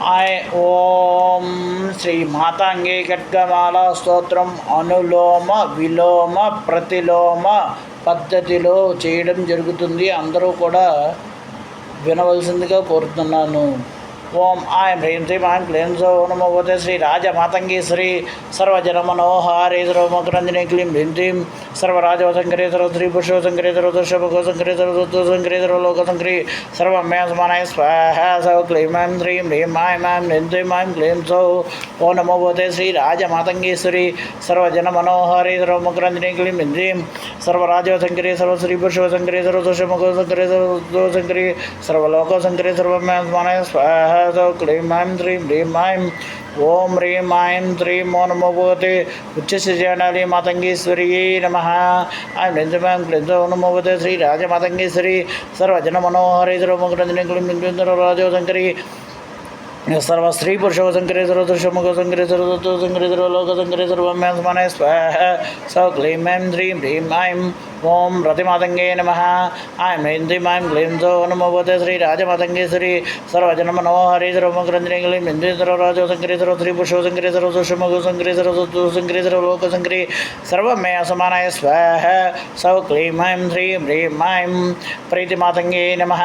ఓం శ్రీ మాతాంగే ఖడ్గమాల స్తోత్రం అనులోమ విలోమ ప్రతిలోమ పద్ధతిలో చేయడం జరుగుతుంది. అందరూ కూడా వినవలసిందిగా కోరుతున్నాను. ఓం ఐం హ్రీం శ్రీం ఐం క్లీం సౌ నమో భగవతే శ్రీ రాజమాతంగేశ్వరి సర్వజనమనోహారే సర్వముఖరంజనే క్లీం హ్రీం శ్రీం సర్వరాజవశంకరే సర్వశ్రీ పురుషోశంకరే సర్వదర్శభగోశంకరే సర్వదూతశంకరే సర్వలోకశంకరే సర్వమేసమానాయ స్వాహ సౌ క్లీం ఐం హ్రీం హ్రీం ఐం ఐం హ్రీం శ్రీం ఐం క్లీం సౌ ఓం నమో భగవతే శ్రీ రాజమాతంగేశ్వరి సర్వజనమనోహారే సర్వముఖరంజనే క్లీం హ్రీం శ్రీం సర్వరాజవశంకరే సర్వశ్రీ పురుషోశంకరే సర్వదర్శభగోశంకరే సర్వదూతశంకరే సర్వలోకశంకరే సర్వమేసమానాయ స్వాహ क्लीं ऐं ह्रीं ह्रीं ऐं ओम ह्रीं ऐं ह्रीं ओ नमो भगवते उच्चश्रीजानाली मातंगेश्वर्यै नमः ऐं ह्रीं ऐं क्लीं सौः नमो भगवते श्री राजमातंगेश्वरी सर्वजनमनोहरे सर्वमुखरंजने क्लीं ह्रीं सर्वराजशंकरी सर्वश्री पुरुषोशंकरे सर्वदर्शमुखशंकरे सर्वदूतशंकरे सर्वलोकशंकरे सर्वमयसमानाय स्वाहा सौ क्लीं ऐं ह्रीं ह्रीं ऐं ओम रतिमातंगे नमः ऐं ह्रीं ह्रीं ऐं क्लीं सौः नमो भगवते श्री राजमातंगेश्वरी सर्वजनमनोहरे सर्वमुखरंजने क्लीं ह्रीं सर्वराजशंकरे सर्वश्री पुरुषोशंकरे सर्वदर्शमुखशंकरे सर्वदूतशंकरे सर्वलोकशंकरे सर्वमयसमानाय स्वाहा सौ क्लीं ऐं ह्रीं ह्रीं ऐं प्रीतिमातंगे नमः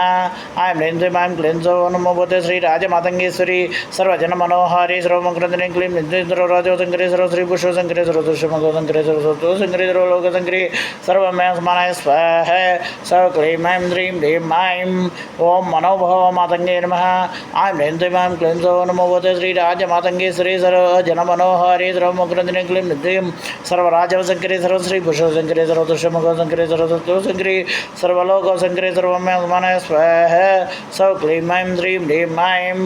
ऐं ह्रीं ह्रीं ऐं क्लीं सौः नमो भगवते श्री राजमातंगेश्वरी सर्वजनमनोहरे सर्वमुखरंजने क्लीं ह्रीं सर्वराजशंकरे सर्वश्री पुरुषोशंकरे सर्वदर्शमुखशंकरे सर्वदूतशंकरे सर्वलोकशंकरे सर्वमयसमानाय स्वाहा सौ क्लीं ऐं ह्रीं ह्रीं ऐं ओम मनोभवमातंगे नमः ऐं ह्रीं ह्रीं ऐं क्लीं सौः नमो भगवते श्री राजमातंगेश्वरी सर्वजनमनोहरे सर्वमुखरंजने क्लीं ह्रीं सर्वराजशंकरे सर्वश्री पुरुषोशंकरे सर्वदर्शमुखशंकरे सर्वदूतशंकरे सर्वलोकशंकरे सर्वमयसमानाय स्वाहा सौ क्लीं ऐं ह्रीं ह्रीं ऐं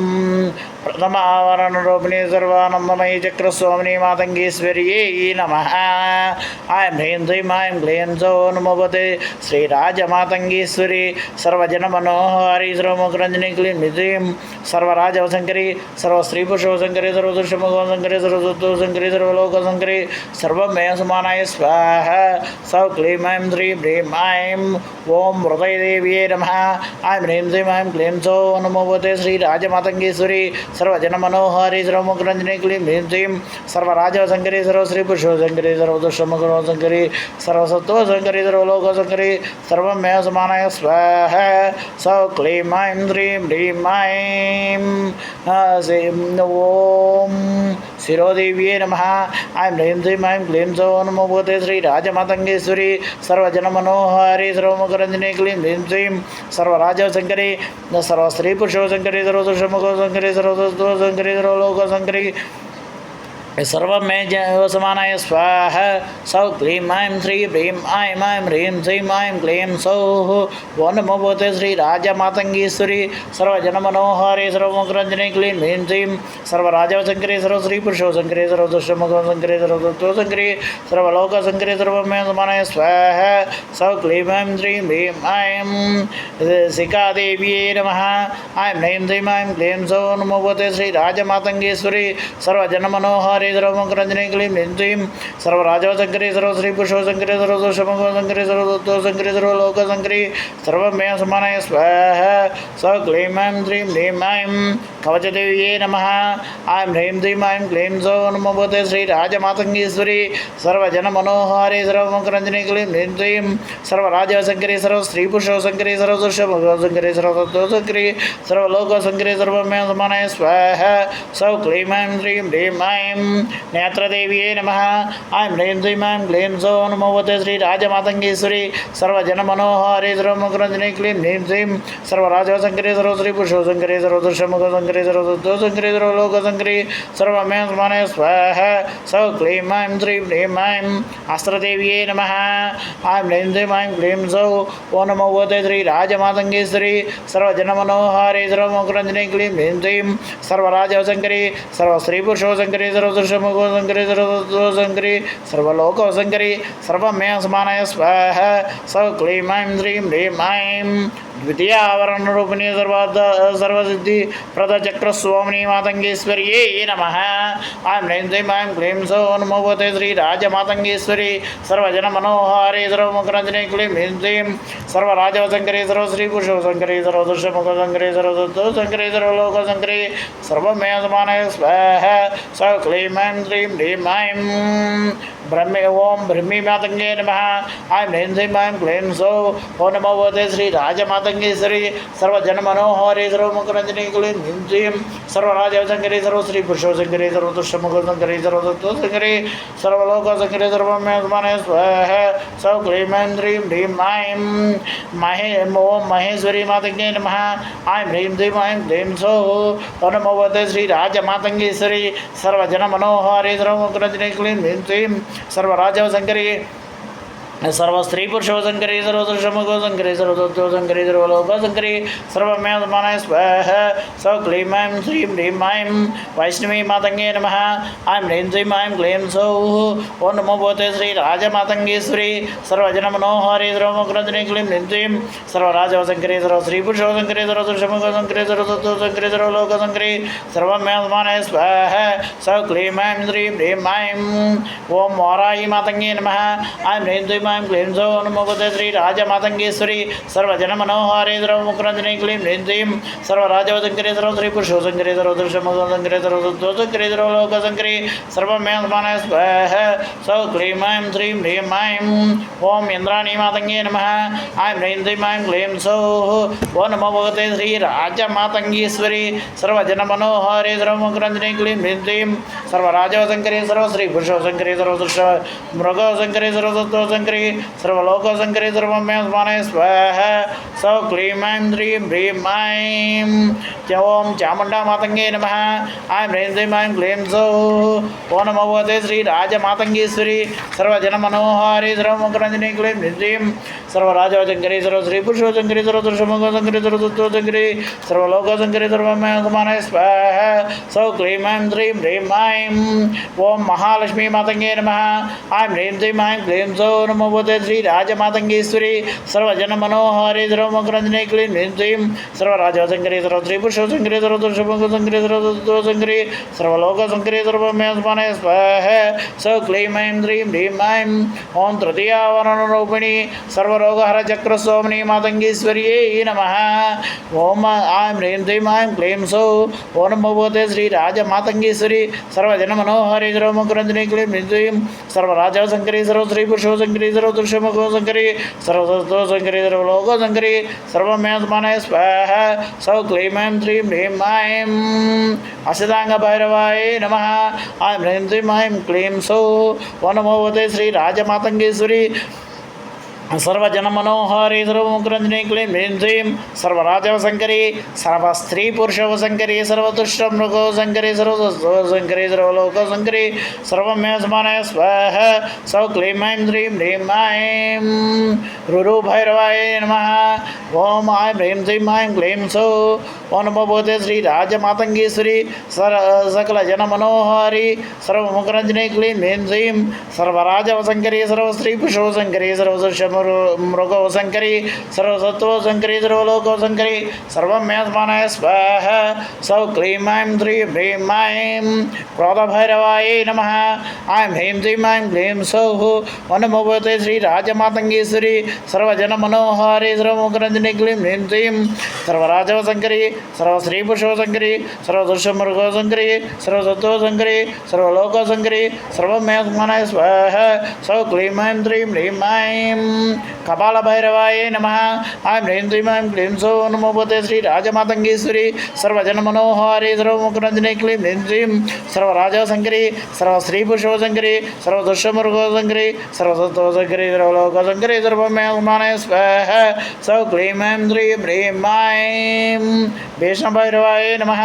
प्रथमावरणरूपिणी सर्वानंदमयी चक्रस्वामिनी मातंगेश्वर्यै नमः ऐं ह्रीं ह्रीं ऐं क्लीं सौः नमो भगवते श्री राजमातंगेश्वरी सर्वजनमनोहरी सर्वमुखरंजने क्लीं ह्रीं सर्वराजशंकरी सर्वश्री पुरुषोशंकरे सर्वदर्शमुखशंकरे सर्वदूतशंकरे सर्वलोकशंकरे सर्वमयसमानाय स्वाहा सौ क्लीं ऐं ह्रीं ह्रीं ऐं ओम हृदयदेव्यै नमः ऐं ह्रीं ह्रीं ऐं क्लीं सौः नमो भगवते श्री राजमातंगेश्वरी सर्वजनमनोहरी सर्वमुखरंजने क्लीं ह्रीं सर्वराजशंकरे सर्वश्री पुरुषोशंकरे सर्वदर्शमुखशंकरे सर्वसत्त्वशंकरे सर्वलोकशंकरे सर्वमयसमानाय स्वाहा सौ क्लीं ऐं ह्रीं ह्रीं ऐं ओम शिरोदेव्यै नमः ऐं ह्रीं ह्रीं ऐं क्लीं सौः नमो भगवते श्री राजमातंगेश्वरी सर्वजनमनोहरी सर्वमुखरंजने क्लीं ह्रीं सर्वराजशंकरे सर्वश्री पुरुषोशंकरे सर्वदर्शमुखशंकरे सर्वसत्त्वशंकरे सर्वलोकशंकरे सर्वमयसमानाय स्वाहा सौ क्लीं ऐं ह्रीं ह्रीं ऐं ह्रीं ह्रीं ऐं क्लीं सौः ओ नमो भगवते श्री राजमातंगेश्वरी सर्वजनमनोहरे सर्वमुखरंजने क्लीं ह्रीं सर्वराजशंकरे सर्वश्री पुरुषोशंकरे सर्वदर्शमुखशंकरे सर्वदूतशंकरे सर्वलोकशंकरे सर्वमयसमानाय स्वाहा सौ क्लीं ऐं ह्रीं ह्रीं ऐं शिखादेव्यै नमः ऐं ह्रीं ह्रीं ऐं क्लीं सौः नमो भगवते श्री राजमातंगेश्वरी सर्वजनमनोहरे सर्वमुखरंजने क्लीं ह्रीं सर्वराजशंकरे सर्वश्री पुरुषोशंकरे सर्वदर्शमुखशंकरे सर्वदूतशंकरे सर्वलोकशंकरे सर्वमयसमानाय स्वाहा सौ क्लीं ऐं ह्रीं ह्रीं ऐं कवचदेव्यै नमः ऐं ह्रीं ह्रीं ऐं क्लीं सौः नमो भगवते श्री राजमातंगेश्वरी सर्वजनमनोहरे सर्वमुखरंजने क्लीं ह्रीं सर्वराजशंकरे सर्वश्री पुरुषोशंकरे सर्वदर्शमुखशंकरे सर्वदूतशंकरे सर्वलोकशंकरे सर्वमयसमानाय स्वाहा सौ क्लीं ऐं ह्रीं ह्रीं ऐं नेत्रदेव्यै नमः ऐं ह्रीं ह्रीं ऐं क्लीं सौः नमो भगवते श्री राजमातंगेश्वरी सर्वजनमनोहरे सर्वमुखरंजने क्लीं ह्रीं सर्वराजशंकरे सर्वश्री पुरुषोशंकरे सर्वदर्शमुखशंकरे सर्वदूतशंकरे सर्वलोकशंकरे सर्वमयसमानाय स्वाहा सौ क्लीं ऐं ह्रीं ह्रीं ऐं अस्त्रदेव्यै नमः ऐं ह्रीं ह्रीं ऐं क्लीं सौः ओ नमो भगवते श्री राजमातंगेश्वरी सर्वजनमनोहरे सर्वमुखरंजने क्लीं ह्रीं सर्वराजशंकरे सर्वश्री पुरुषोशंकरे सर्वदर्शमुखशंकरे सर्वदुष्टमुखशङ्करी सर्वतत्त्वशङ्करी सर्वलोकशङ्करी सर्वमे समानाय स्वाहा सौ क्लीं ऐं ह्रीं ह्रीं ऐं द्वितीयावरणरूपिणी सर्वसिद्धि प्रदचक्रस्वामिनी मातङ्गेश्वर्यै नमः ऐं ह्रीं ह्रीं ऐं क्लीं सौ नमो भगवते श्रीराजमातङ्गेश्वरी सर्वजनमनोहारी सर्वमुखरञ्जनी क्लीं ह्रीं ह्रीं सर्वराजवशङ्करी सर्वश्रीपुरुषशङ्करी सर्वदुष्टमुखशङ्करी सर्वतत्त्वशङ्करी सर्वलोकशङ्करी सर्वमे समानाय स्वाहा सौ क्लीं ऐं ह्रीं ह्रीं ऐं ब्रह्मे ओम ब्रह्मी मातंगे नमः ऐं ह्रीं ह्रीं ऐं क्लीं सौ ओ नमो भगवते श्रीराजमातङ्गेश्वरी सर्वजनमनोहारी सर्वमुखरञ्जनी क्लीं ह्रीं ह्रीं सर्वराजवशङ्करी सर्वश्रीपुरुषशङ्करी सर्वदुष्टमुखशङ्करी सर्वतत्त्वशङ्करी सर्वलोकशङ्करी सर्वमे समानाय स्वाहा सौ क्लीं ऐं ह्रीं ह्रीं ऐं ओम महेश्वरी मातंगे नमः ऐं ह्रीं ह्रीं ऐं क्लीं सौ ओ नमो भगवते श्रीराजमातङ्गेश्वरी सर्वजनमनोहारी सर्वमुखरञ्जनी क्लीं ह्रीं ह्रीं सर्वराजवशङ्करी सर्वस्त्रीपुरुषशङ्करी सर्वदुष्टमुखशङ्करी सर्वतत्त्वशङ्करी सर्वलोकशङ्करी सर्वमे समानाय स्वाहा सौ क्लीं ऐं ह्रीं ह्रीं ऐं वैष्णवी मातङ्गे नमः ऐं ह्रीं ह्रीं ऐं क्लीं सौः ओ नमो भगवते श्रीराजमातङ्गेश्वरी सर्वजनमनोहारी सर्वमुखरञ्जनी क्लीं ह्रीं ह्रीं सर्वराजवशङ्करी सर्वस्त्रीपुरुषशङ्करी सर्वदुष्टमुखशङ्करी सर्वतत्त्वशङ्करी सर्वलोकशङ्करी सर्वमे समानाय स्वाहा सौ क्लीं ऐं ह्रीं ह्रीं ऐं ओम वाराही मातङ्गे नमः ऐं ह्रीं ह्रीं ऐं क्लीं सौः नमो भगवते श्रीराजमातङ्गेश्वरी सर्वजनमनोहारी सर्वमुखरञ्जनी क्लीं ह्रीं ह्रीं सर्वराजवशङ्करी सर्वस्त्रीपुरुषशङ्करी सर्वदुष्टमुखशङ्करी सर्वतत्त्वशङ्करी सर्वलोकशङ्करी सर्वमे समानाय स्वाहा सौ क्लीं ऐं ह्रीं ह्रीं ऐं ओम इन्द्राणी मातङ्गे नमः ऐं ह्रीं ह्रीं ऐं क्लीं सौः ओ नमो भगवते श्रीराजमातङ्गेश्वरी सर्वजनमनोहारी सर्वमुखरञ्जनी क्लीं ह्रीं ह्रीं सर्वराजवशङ्करी सर्वस्त्रीपुरुषशङ्करी सर्वदुष्टमृगशङ्करी सर्वतत्त्वशङ्करी सर्वलोकशङ्करी सर्वमे समानाय स्वाहा सौ क्लीं ऐं ह्रीं ह्रीं ऐं ओम चामुण्डा मातङ्गे नमः ऐं ह्रीं ह्रीं ऐं क्लीं सौः ओ नमो भगवते श्रीराजमातङ्गेश्वरी सर्वजनमनोहारी सर्वमुखरञ्जनी क्लीं ह्रीं ह्रीं सर्वराजवशङ्करी सर्वस्त्रीपुरुषशङ्करी सर्वदुष्टमुखशङ्करी सर्वतत्त्वशङ्करी सर्वलोकशङ्करी सर्वमे समानाय स्वाहा सौ क्लीं ऐं ह्रीं ह्रीं ऐं ओम महालक्ष्मी मातङ्गे नमः ऐं ह्रीं ह्रीं ऐं क्लीं सौः नमो भगवते श्रीराजमातङ्गेश्वरी सर्वजनमनोहारी सर्वमुखरञ्जनी क्लीं ह्रीं ह्रीं सर्वराजवशङ्करी सर्वस्त्रीपुरुषशङ्करी सर्वदुष्टमुखशङ्करी सर्वतत्त्वशङ्करी सर्वलोकशङ्करी सर्वमे समानाय स्वाहा सौ क्लीं ऐं ह्रीं ह्रीं ऐं ओम तृतीयावरणरूपिणी सर्वरोगहरचक्रस्वामिनी मातङ्गेश्वर्यै नमः ओम ऐं ह्रीं ह्रीं ऐं क्लीं सौः ओ नमो भगवते श्रीराजमातङ्गेश्वरी सर्वजनमनोहारी सर्वमुखरञ्जनी क्लीं ह्रीं ह्रीं सर्वराजवशङ्करी सर्वस्त्रीपुरुषशङ्करी सर्वदुष्टमुखशङ्करी सर्वतत्त्वशङ्करी सर्वलोकशङ्करी सर्वमे समानाय स्वाहा सौ क्लीं ऐं ह्रीं ह्रीं ऐं असिताङ्गभैरवाय नमः ऐं ह्रीं ह्रीं ऐं क्लीं सौः ओ नमो भगवते श्रीराजमातङ्गेश्वरी सर्वजनमनोहारी सर्वमुखरञ्जनी क्लीं ह्रीं ह्रीं सर्वराजवशङ्करी सर्वस्त्रीपुरुषशङ्करी सर्वदुष्टमृगशङ्करी सर्वतत्त्वशङ्करी सर्वलोकशङ्करी सर्वमे समानाय स्वाहा सौ क्लीं ऐं ह्रीं ह्रीं ऐं रुरुभैरवाय नमः ओम ऐं ह्रीं ह्रीं ऐं क्लीं सौः ओ नमो भगवते श्रीराजमातङ्गेश्वरी सकलजनमनोहारी सर्वमुखरञ्जनी क्लीं ह्रीं ह्रीं सर्वराजवशङ्करी सर्वस्त्रीपुरुषशङ्करी सर्वदुष्टमृगशङ्करी सर्वतत्त्वशङ्करी सर्वलोकशङ्करी सर्वमे समानाय स्वाहा सौ क्लीं ऐं ह्रीं ह्रीं ऐं क्रोधभैरवाय नमः ऐं ह्रीं ह्रीं ऐं क्लीं सौः ओ नमो भगवते श्रीराजमातङ्गेश्वरी सर्वजनमनोहारी सर्वमुखरञ्जनी क्लीं ह्रीं ह्रीं सर्वराजवशङ्करी सर्वस्त्रीपुरुषशङ्करी सर्वदुष्टमृगशङ्करी सर्वतत्त्वशङ्करी सर्वलोकशङ्करी सर्वमे समानाय स्वाहा सौ क्लीं ऐं ह्रीं ह्रीं ऐं कपालभैरवाय नमः ऐं ह्रीं ह्रीं ऐं क्लीं सौः नमो भगवते श्रीराजमातङ्गेश्वरी सर्वजनमनोहारी सर्वमुखरञ्जनी क्लीं ह्रीं ह्रीं सर्वराजवशङ्करी सर्वस्त्रीपुरुषशङ्करी सर्वदुष्टमृगशङ्करी सर्वतत्त्वशङ्करी सर्वलोकशङ्करी सर्वमे समानाय स्वाहा सौ क्लीं ऐं ह्रीं ह्रीं ऐं वैष्णवभैरवाय नमः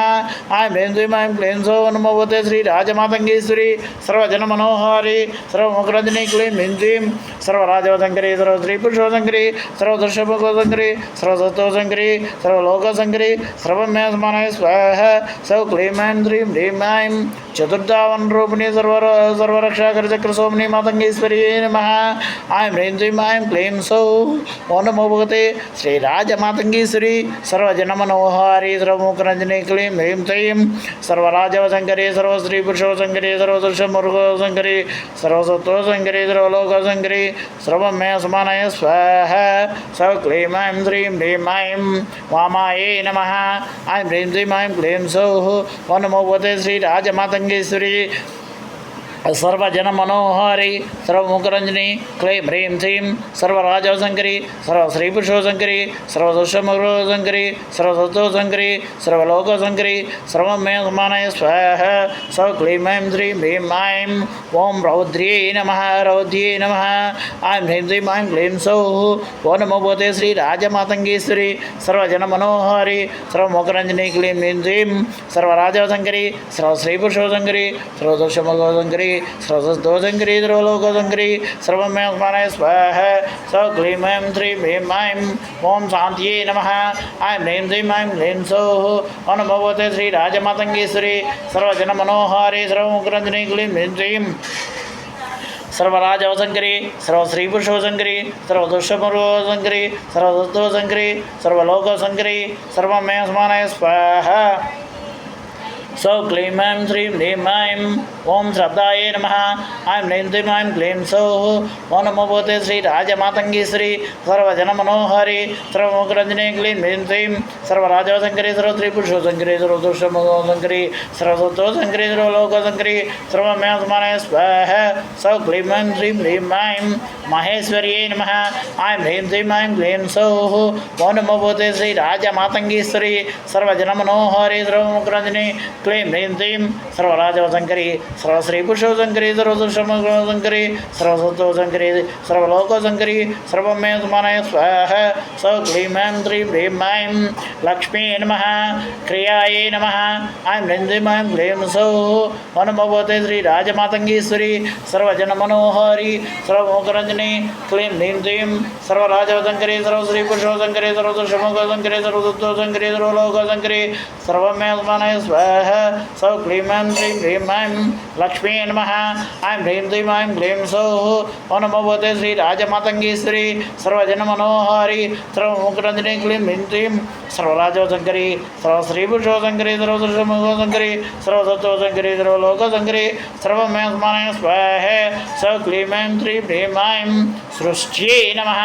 ऐं ह्रीं ह्रीं ऐं क्लीं सौः नमो भगवते श्रीराजमातङ्गेश्वरी सर्वजनमनोहारी सर्वमुखरञ्जनी क्लीं ह्रीं ह्रीं सर्वराजवशङ्करी सर्व स्त्री पुरुषोशंकरी सर्वदर्शमुखोशंकरी सर्वसत्वशंकरी सर्वलोकशंकरी सर्वमे समानाय स्वाहा सौ क्लीं ऐं ह्रीं ह्रीं ऐं चतुर्धावन रूपिणी सर्वरक्षाकरचक्रसोमनी मातंगेश्वरी नमः ऐं ह्रीं ह्रीं ऐं क्लीं सौः ओं नमो भगवते श्रीराजमातंगेश्वरी सर्वजनमनोहारी सर्वमुखरंजनी क्लीं ह्रीं क्लीं सर्वराजवशंकरी सर्वस्त्री पुरुषोशंकरी सर्वदर्शमुखोशंकरी सर्वसत्वशंकरी सर्वलोकशंकरी सर्वमे समानाय स्वाहा सौ क्लीं ऐं ह्रीं ह्रीं ऐं वामायै नमः ऐं ह्रीं ह्रीं ऐं क्लीं सौः ओं नमो भगवते श्रीराजमातंगेश्वरी सर्वजनमनोहारी सर्वमुखरंजनी क्लीं ह्रीं श्रीं सर्वराजवशंकरी सर्वश्रीपुरुषोशंकरी सर्वदर्शमुखोशंकरी सर्वसत्वशंकरी सर्वलोकशंकरी सर्वमे समानाय स्वाहा सौ क्लीं ऐं ह्रीं ह्रीं ऐं ओं रौद्र्यै नमः ऐं ह्रीं ह्रीं ऐं क्लीं सौः ओं नमो भगवते श्रीराजमातंगेश्वरी सर्वजनमनोहारी सर्वमुखरंजनी क्लीं ह्रीं श्रीं सर्वराजवशंकरी सर्वश्रीपुरुषोशंकरी सर्वदर्शमुखोशंकरी सर्वसत्वशंकरी सर्वलोकशंकरी सर्वमे समानाय स्वाहा सौ क्लीं ऐं ह्रीं ह्रीं ऐं ओं शान्त्यै नमः ऐं ह्रीं ह्रीं ऐं क्लीं सौः ओं नमो भगवते श्रीराजमातंगेश्वरी सर्वजनमनोहारी सर्वमुखरंजनी क्लीं ह्रीं श्रीं सर्वराजवशंकरी सर्वश्रीपुरुषोशंकरी सर्वदर्शमुखोशंकरी सर्वसत्वशंकरी सर्वलोकशंकरी सर्वमे समानाय स्वाहा सौ क्लीं ऐं ह्रीं ह्रीं ऐं ओं श्रद्धायै नमः ऐं ह्रीं ह्रीं ऐं क्लीं सौः ओं नमो भगवते श्रीराजमातंगेश्वरी सर्वजनमनोहारी सर्वमुखरंजनी क्लीं ह्रीं श्रीं सर्वराजवशंकरी सर्वस्त्रीपुरुषोशंकरी सर्वदर्शमुखोशंकरी सर्वसत्वशंकरी सर्वलोकशंकरी सर्वमे समानाय स्वाहा सौ क्लीं ऐं ह्रीं ह्रीं ऐं महेश्वर्यै नमः ऐं ह्रीं ह्रीं ऐं क्लीं सौः ओं नमो भगवते श्रीराजमातंगेश्वरी सर्वजनमनोहारी सर्वमुखरंजनी क्लीं ह्रीं श्रीं सर्वराजवशंकरी सर्वश्रीपुरुषोशंकरी सर्वदर्शमुखोशंकरी सर्वसत्वशंकरी सर्वलोकशंकरी सर्वमे समानाय स्वाहा सौ क्लीं ऐं ह्रीं ह्रीं ऐं लक्ष्मी नमः क्रियायै नमः ऐं ह्रीं ह्रीं ऐं क्लीं सौः ओं नमो भगवते श्रीराजमातंगेश्वरी सर्वजनमनोहारी सर्वमुखरंजनी क्लीं ह्रीं श्रीं सर्वराजवशंकरी सर्वश्रीपुरुषोशंकरी सर्वदर्शमुखोशंकरी सर्वसत्वशंकरी सर्वलोकशंकरी सर्वमे समानाय स्वाहा सौ क्लीं ऐं ह्रीं ह्रीं ऐं लक्ष्मी नमः ऐं ह्रीं ह्रीं ऐं क्लीं सौः ओं नमो भगवते श्रीराजमातंगेश्वरी सर्वजनमनोहारी सर्वमुखरंजनी क्लीं ह्रीं श्रीं सर्वराजवशंकरी सर्वश्रीपुरुषोशंकरी सर्वदर्शमुखोशंकरी सर्वसत्वशंकरी सर्वलोकशंकरी सर्वमे समानाय स्वाहा सौ क्लीं ऐं ह्रीं ह्रीं ऐं सृष्ट्यै नमः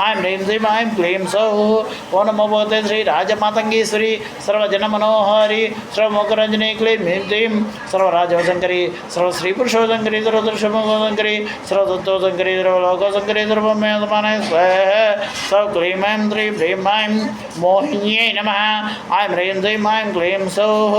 ऐं ह्रीं ह्रीं ऐं क्लीं सौः ओं नमो भगवते श्रीराजमातंगेश्वरी सर्वजनमनोहारी सर्वमुखरंजनी क्लीं ह्रीं श्रीं सर्वराजवशंकरी सर्वश्रीपुरुषोशंकरी सर्वदर्शमुखोशंकरी सर्वसत्वशंकरी सर्वलोकशंकरी सर्वमे समानाय स्वाहा सौ क्लीं ऐं ह्रीं ह्रीं ऐं मोहिन्यै नमः ऐं ह्रीं ह्रीं ऐं क्लीं सौः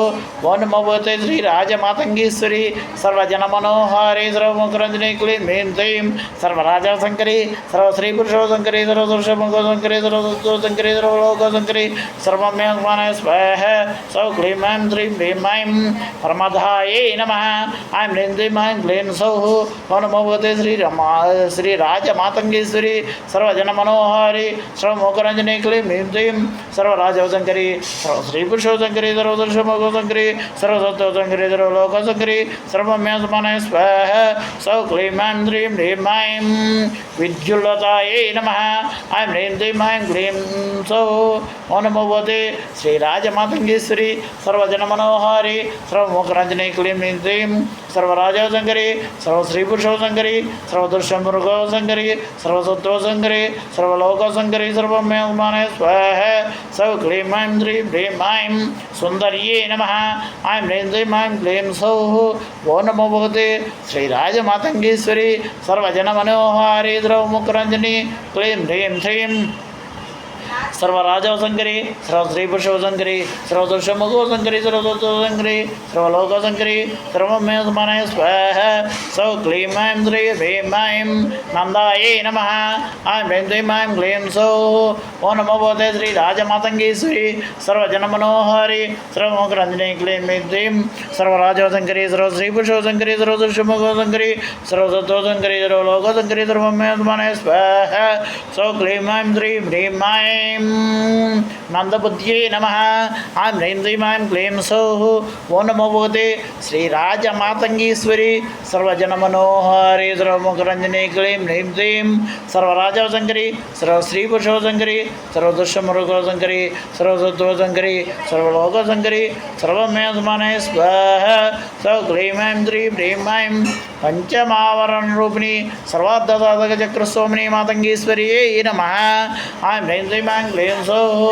ओं नमो भगवते श्रीराजमातंगेश्वरी सर्वजनमनोहारी सर्वमुखरंजनी क्लीं ह्रीं श्रीं सर्वराजवशंकरी सर्वश्रीपुरुषोशंकरी सर्वदर्शमुखोशंकरी सर्वसत्वशंकरी सर्वलोकशंकरी सर्वमे समानाय स्वाहा सौ क्लीं ऐं ह्रीं ह्रीं ऐं प्रमदायै नमः ऐं ह्रीं ह्रीं ऐं क्लीं सौः ओं नमो भगवते श्रीराजमातंगेश्वरी सर्वजनमनोहारी सर्वमुखरंजनी क्लीं ह्रीं श्रीं सर्वराजवशंकरी सर्वश्रीपुरुषोशंकरी सर्वदर्शमुखोशंकरी सर्वसत्वशंकरी सर्वलोकशंकरी सर्वमे समानाय स्वाहा सौ क्लीं ऐं ह्रीं ह्रीं ऐं विद्युल्लतायै नमः ऐं ह्रीं ह्रीं ऐं क्लीं सौः ओं नमो भगवते श्रीराजमातंगेश्वरी सर्वजनमनोहारी सर्वमुखरंजनी क्लीं ह्रीं श्रीं सर्वराजवशंकरी सर्वश्रीपुरुषोशंकरी सर्वदर्शमुखोशंकरी सर्वसत्वशंकरी सर्वलोकशंकरी सर्वमे समानाय स्वाहा सौ क्लीं ऐं ह्रीं ह्रीं ऐं सुंदर्यै नमः ऐं ह्रीं ह्रीं ऐं क्लीं सौः ओं नमो भगवते श्रीराजमातंगेश्वरी सर्वजनमनोहारी सर्वमुखरंजनी क्लीं ह्रीं श्रीं सर्वराजवशङ्करी सर्वश्रीपुरुषवशङ्करी सर्वदुष्यमुखवशङ्करी सर्वदत्तवशङ्करी सर्वलोकवशङ्करी सर्वमे समानाय स्वाहा सौ क्लीं ऐं श्री भीं ऐं नन्दायै नमः ऐं ह्रीं श्रीं ऐं क्लीं सौः ओ नमो भगवते श्री राजमातङ्गीश्वरी सर्वजनमनोहारी सर्वमुखरञ्जनी क्लीं ह्रीं सर्वराजवशङ्करी सर्वश्रीपुरुषवशङ्करी सर्वदुष्यमुखवशङ्करी सर्वदत्तवशङ्करी सर्वलोकवशङ्करी सर्वमे समानाय स्वाहा सौ क्लीं ऐं श्री भीं ऐं नंदबुद्ध्यै नमः ऐं ह्रीं श्रीं ऐं क्लीं सौः ओ नमो भगवते श्री राजमातङ्गीश्वरी सर्वजनमनोहारी सर्वमुखरञ्जनी क्लीं ह्रीं श्रीं सर्वराजवशङ्करी सर्वश्रीपुरुषवशङ्करी सर्वदुष्यमुखवशङ्करी सर्वसत्त्वशङ्करी सर्वलोकशङ्करी सर्वमे समानाय स्वाहा सौ क्लीं ऐं श्री ह्रीं ऐं पंचमावरणरूपिणी सर्वार्थसाधकचक्रस्वामिनी मातङ्गीश्वर्यै नमः ऐं ह्रीं श्रीं ऐं क्लीं सौः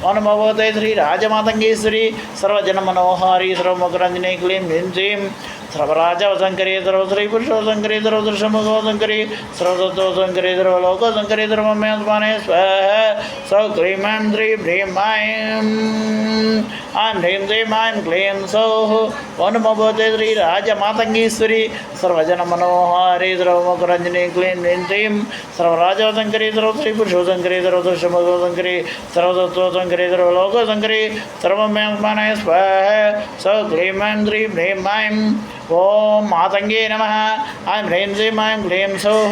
ओ नमो भगवते श्री राजमातङ्गीश्वरी सर्वजनमनोहारी सर्वमुखरञ्जनी क्लीं ह्रीं श्रीं सर्वराजवशङ्करी सर्वश्रीपुरुषवशङ्करी सर्वदुष्यमुखवशङ्करी सर्वसत्त्वशङ्करी सर्वलोकशङ्करी सर्वमे समानाय स्वाहा सौ क्लीं ऐं श्री ह्रीं ऐं ह्रीं श्रीं ऐं क्लीं सौः ओ नमो भगवते श्री राजमातङ्गीश्वरी सर्वजनमनोहारी सर्वमुखरञ्जनी क्लीं ह्रीं श्रीं सर्वराजवशङ्करी सर्वश्रीपुरुषवशङ्करी सर्वदुष्यमुखवशङ्करी सर्वसत्त्वशङ्करी सर्वलोकशङ्करी सर्वमे समानाय स्वाहा सौ क्लीं ऐं श्री ह्रीं ऐं ओम मातंगे नमः ऐं ह्रीं श्रीं ऐं क्लीं सौः